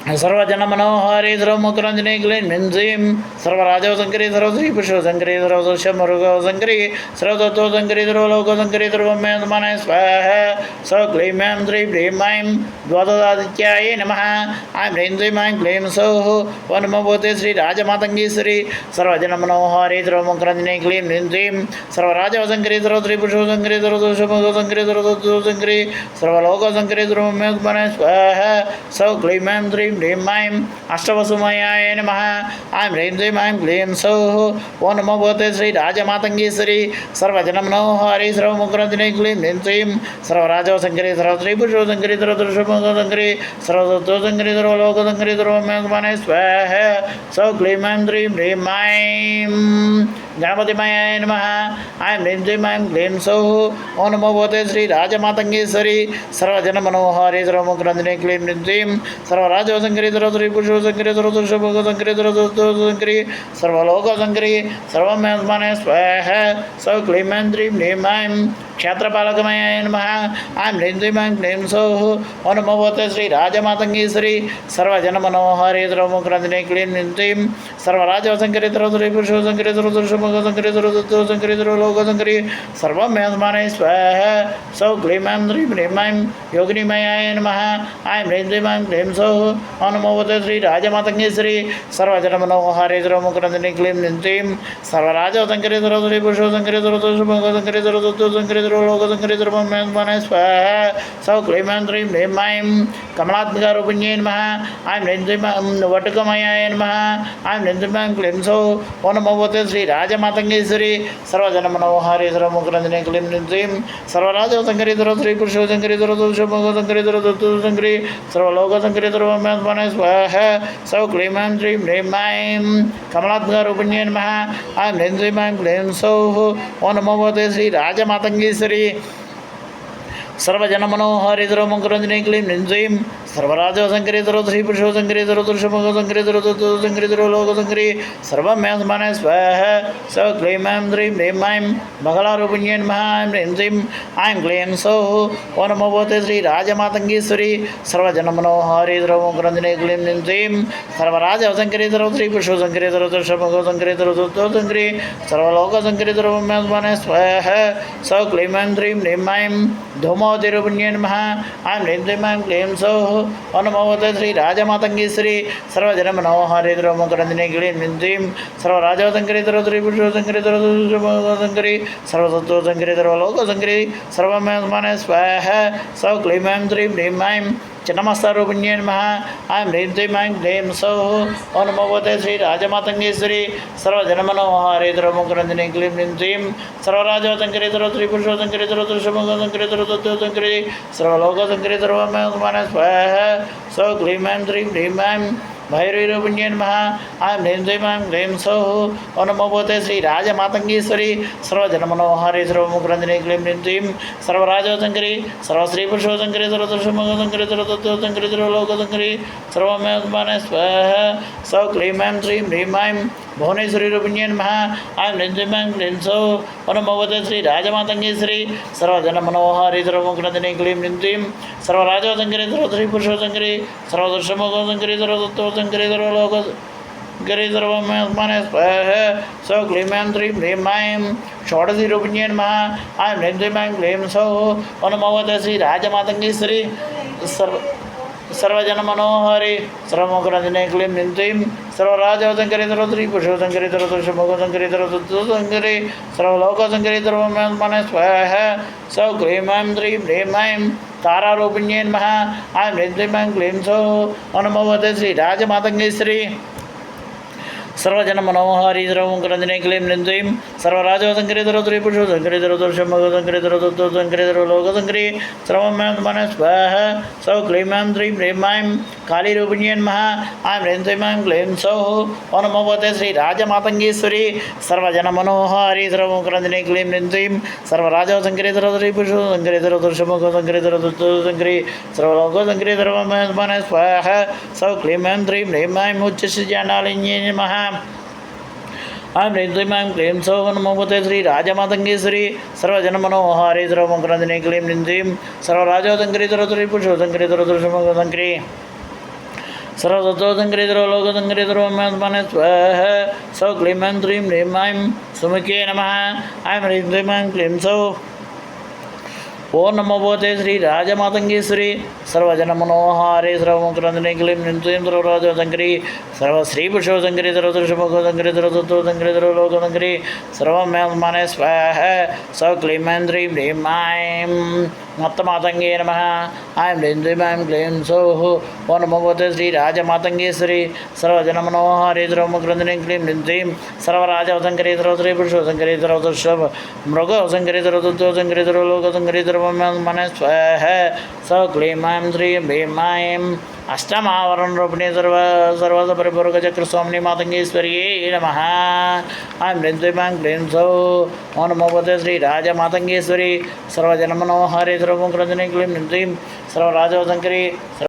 सर्वजनमनोहारी सर्वमुखरञ्जनी क्लीं ह्रीं श्रीं सर्वराजवशङ्करी सर्वश्रीपुष्पशङ्करी सर्वदर्शमगोशङ्करी सर्वतत्त्वशङ्करी सर्वलोकशङ्करी सर्वमेव समानाय स्वाहा सौ क्लीं ऐं ह्रीं ह्रीं ऐं द्वादशादित्याय नमः ऐं ह्रीं श्रीं ऐं क्लीं सौः ओ नमो भगवते श्रीराजमातङ्गेश्वरी सर्वजनमनोहारी सर्वमुखरञ्जनी क्लीं ह्रीं श्रीं सर्वराजवशङ्करी सर्वश्रीपुष्पशङ्करी सर्वदर्शमगोशङ्करी सर्वतत्त्वशङ्करी सर्वलोकशङ्करी सर्वमेव समानाय स्वाहा सौ क्लीं ऐं ह्रीं ह्रीं ऐं अष्टवसुमयाय नमः ऐं ह्रीं श्रीं ऐं क्लीं सौः ओ नमो भगवते श्रीराजमातङ्गेश्वरी सर्वजनमनोहारी सर्वमुखरञ्जनी क्लीं ह्रीं श्रीं सर्वराजवशङ्करी सर्वश्रीपुष्पशङ्करी सर्वदर्शमगोशङ्करी सर्वतत्त्वशङ्करी सर्वलोकशङ्करी सर्वमेव समानाय स्वाहा सौ क्लीं ऐं ह्रीं ह्रीं ऐं गणपतिमयाय नमः ऐं ह्रीं श्रीं ऐं क्लीं सौः ओं नमो भगवते श्रीराजमातङ्गेश्वरी सर्वजनमनोहारी सर्वमुखरञ्जने क्लीं ह्रीं श्रीं सर्वराजवसङ्करी सर्वश्रीपुरुषोसङ्करी सर्वदुर्शभोगसङ्करी सर्वदुर्दोसङ्करी सर्वलोकसङ्करी सर्वमेस्माने स्वाहा सौ क्लीं ऐं ह्रीं ह्रीं ऐं क्षेत्रपालकमयाय नमः ऐं ह्रीं श्रीं ऐं क्लीं सौः ओं नमो भगवते श्रीराजमातङ्गेश्वरी सर्वजनमनोहारी सर्वमुखरञ्जने क्लीं ह्रीं श्रीं सर्वराजवसङ्करी सर्वश्रीपुरुषोसङ्करी सर्वदुर्शभोगसङ्करी सर्वदुर्दोसङ्करी सर्वलोकसङ्करी सर्वमेस्माने स्वाहा सौ क्लीं ऐं ह्रीं ह्रीं ऐं योगिनीमयाय नमः ऐं ह्रीं श्रीं ऐं क्लीं सौः ओं नमो भगवते श्रीराजमातङ्गेश्वरी सर्वजनमनोहारी सर्वमुखरञ्जने क्लीं ह्रीं श्रीं सर्वराजवसङ्करी सर्वश्रीपुरुषोसङ्करी सर्वदुर्शभोगसङ्करी सर्वदुर्दोसङ्करी सर्वलोकसङ्करी सर्वमेस्माने स्वाहा सौ क्लीं ऐं ह्रीं ह्रीं ऐं कमलात्मकारूपिण्यै नमः ऐं ह्रीं श्रीं ऐं वटुकमयाय नमः ऐं ह्रीं श्रीं ऐं क्लीं सौः ओं नमो भगवते श्रीराजमातङ्गेश्वरी सर्वजनमनोहारी सर्वमुखरञ्जने क्लीं ह्रीं श्रीं सर्वराजवसङ्करी सर्वश्रीपुरुषोसङ्करी सर्वदुर्शभोगसङ्करी सर्वदुर्दोसङ्करी सर्वलोकसङ्करी सर्वमेस्माने स्वाहा सौ क्लीं ऐं ह्रीं ह्रीं ऐं कमलात्मकारूपिण्यै नमः ऐं ह्रीं श्रीं ऐं क्लीं सौः ओं नमो भगवते श्रीराजमातङ्गेश्वरी सर्वजनमनोहारी सर्वमुखरञ्जने क्लीं ह्रीं श्रीं सर्वराजवसङ्करी सर्वश्रीपुरुषोसङ्करी सर्वदुर्शभोगसङ्करी सर्वदुर्दोसङ्करी सर्वलोकसङ्करी सर्वमेस्माने स्वाहा सौ क्लीं ऐं ह्रीं ह्रीं ऐं मङ्गलारूपिण्यै नमः ऐं ह्रीं श्रीं ऐं क्लीं सौः ओं नमो भगवते श्रीराजमातङ्गेश्वरी सर्वजनमनोहारी सर्वमुखरञ्जने क्लीं ह्रीं श्रीं सर्वराजवसङ्करी सर्वश्रीपुरुषोसङ्करी सर्वदुर्शभोगसङ्करी सर्वदुर्दोसङ्करी सर्वलोकसङ्करी सर्वमेस्माने स्वाहा सौ क्लीं ऐं ह्रीं ह्रीं ऐं धूमवतीरूपिण्यै नमः ऐं ह्रीं श्रीं ऐं क्लीं सौः ओं नमो भगवते श्रीराजमातङ्गेश्वरी सर्वजनमनोहारी सर्वमुखरञ्जने क्लीं ह्रीं श्रीं सर्वराजवसङ्करी सर्वश्रीपुरुषोसङ्करी सर्वदुर्शभोगसङ्करी सर्वदुर्दोसङ्करी सर्वलोकसङ्करी सर्वमेस्माने स्वाहा सौ क्लीं ऐं ह्रीं ह्रीं ऐं चिन्नमस्तारूपिण्यै नमः ऐं ह्रीं श्रीं ऐं क्लीं सौः ओं नमो भगवते श्रीराजमातङ्गेश्वरी सर्वजनमनोहारी सर्वमुखरञ्जने क्लीं ह्रीं श्रीं सर्वराजवसङ्करी सर्वश्रीपुरुषोसङ्करी सर्वदुर्शभोगसङ्करी सर्वदुर्दोसङ्करी सर्वलोकसङ्करी सर्वमेस्माने स्वाहा सौ क्लीं ऐं ह्रीं ह्रीं ऐं भैरवीरूपिण्यै नमः ऐं ह्रीं श्रीं ऐं क्लीं सौः ओं नमो भगवते श्रीराजमातङ्गेश्वरी सर्वजनमनोहारी सर्वमुखरञ्जने क्लीं ह्रीं श्रीं सर्वराजवसङ्करी सर्वश्रीपुरुषोसङ्करी सर्वदुर्शभोगसङ्करी सर्वदुर्दोसङ्करी सर्वलोकसङ्करी सर्वमेस्माने स्वाहा सौ क्लीं ऐं ह्रीं ह्रीं ऐं भुवनेश्वरीरूपिण्यै नमः ऐं ह्रीं श्रीं ऐं क्लीं सौः ओं नमो भगवते श्रीराजमातङ्गेश्वरी सर्वजनमनोहारी सर्वमुखरञ्जने क्लीं ह्रीं श्रीं सर्वराजवसङ्करी सर्वश्रीपुरुषोसङ्करी सर्वदुर्शभोगसङ्करी सर्वदुर्दोसङ्करी सर्वलोकसङ्करी सर्वमेस्माने स्वाहा सौ क्लीं ऐं ह्रीं ह्रीं ऐं षोडशीरूपिण्यै नमः ऐं ह्रीं श्रीं ऐं क्लीं सौः ओं नमो भगवते श्रीराजमातङ्गेश्वरी सर्वजनमनोहारी सर्वमुखरञ्जने क्लीं ह्रीं श्रीं सर्वराजवसङ्करी सर्वश्रीपुरुषोसङ्करी सर्वदुर्शभोगसङ्करी सर्वदुर्दोसङ्करी सर्वलोकसङ्करी सर्वमेस्माने स्वाहा सौ क्लीं ऐं ह्रीं ह्रीं ऐं तारारूपिण्यै नमः ऐं ह्रीं श्रीं ऐं क्लीं सौः ओं नमो भगवते श्रीराजमातङ्गेश्वरी सर्वजनमनोहारी सर्वमुखरञ्जने क्लीं ह्रीं श्रीं सर्वराजवसङ्करी सर्वश्रीपुरुषोसङ्करी सर्वदुर्शभोगसङ्करी सर्वदुर्दोसङ्करी सर्वलोकसङ्करी सर्वमेस्माने स्वाहा सौ क्लीं ऐं ह्रीं ह्रीं ऐं कालीरूपिण्यै नमः ऐं ह्रीं श्रीं ऐं क्लीं सौः ओं नमो भगवते श्रीराजमातङ्गेश्वरी सर्वजनमनोहारी सर्वमुखरञ्जने क्लीं ह्रीं श्रीं सर्वराजवसङ्करी सर्वश्रीपुरुषोसङ्करी सर्वदुर्शभोगसङ्करी सर्वदुर्दोसङ्करी सर्वलोकसङ्करी सर्वमेस्माने स्वाहा सौ क्लीं ऐं ह्रीं ह्रीं ऐं उच्चश्रीजानालिन्यै नमः ऐं ह्रीं श्रीं ऐं क्लीं सौः नमो भगवते श्रीराजमातङ्गेश्वरी सर्वजनमनोहारी सर्वमुखरञ्जने क्लीं ह्रीं श्रीं सर्वराजवसङ्करी सर्वश्रीपुरुषोसङ्करी सर्वदुर्शभोगसङ्करी सर्वदुर्दोसङ्करी सर्वलोकसङ्करी सर्वमेस्माने स्वाहा सौ क्लीं ऐं ह्रीं ह्रीं ऐं सुमुख्यै नमः ऐं ह्रीं श्रीं ऐं क्लीं सौः ओं नमो भगवते श्रीराजमातङ्गेश्वरी सर्वजनमनोहारी सर्वमुखरञ्जने क्लीं ह्रीं श्रीं सर्वराजवसङ्करी सर्वश्रीपुरुषोसङ्करी सर्वदुर्शभोगसङ्करी सर्वदुर्दोसङ्करी सर्वलोकसङ्करी सर्वमेस्माने स्वाहा सौ क्लीं ऐं ह्रीं ह्रीं ऐं मत्तमातङ्गे नमः ऐं ह्रीं श्रीं ऐं क्लीं सौः ओं नमो भगवते श्रीराजमातङ्गेश्वरी सर्वजनमनोहारी सर्वमुखरञ्जने क्लीं ह्रीं श्रीं सर्वराजवसङ्करी सर्वश्रीपुरुषोसङ्करी सर्वदुर्शभोगसङ्करी सर्वदुर्दोसङ्करी सर्वलोकसङ्करी सर्वमेस्माने स्वाहा सौ क्लीं ऐं ह्रीं ह्रीं ऐं అష్టమావరణ రూపిణి సర్వద పరిపూర్వక చక్ర స్వామిని మాతంగేశ్వరి నమః. ఐం హ్రీం శ్రీం ఐం క్లీం సౌ ఓం నమో భగవతే శ్రీ రాజ మాతంగేశ్వరి సర్వజనమనోహారి సర్వముఖరంజని క్లీం హ్రీం సర్వరాజవశంకరి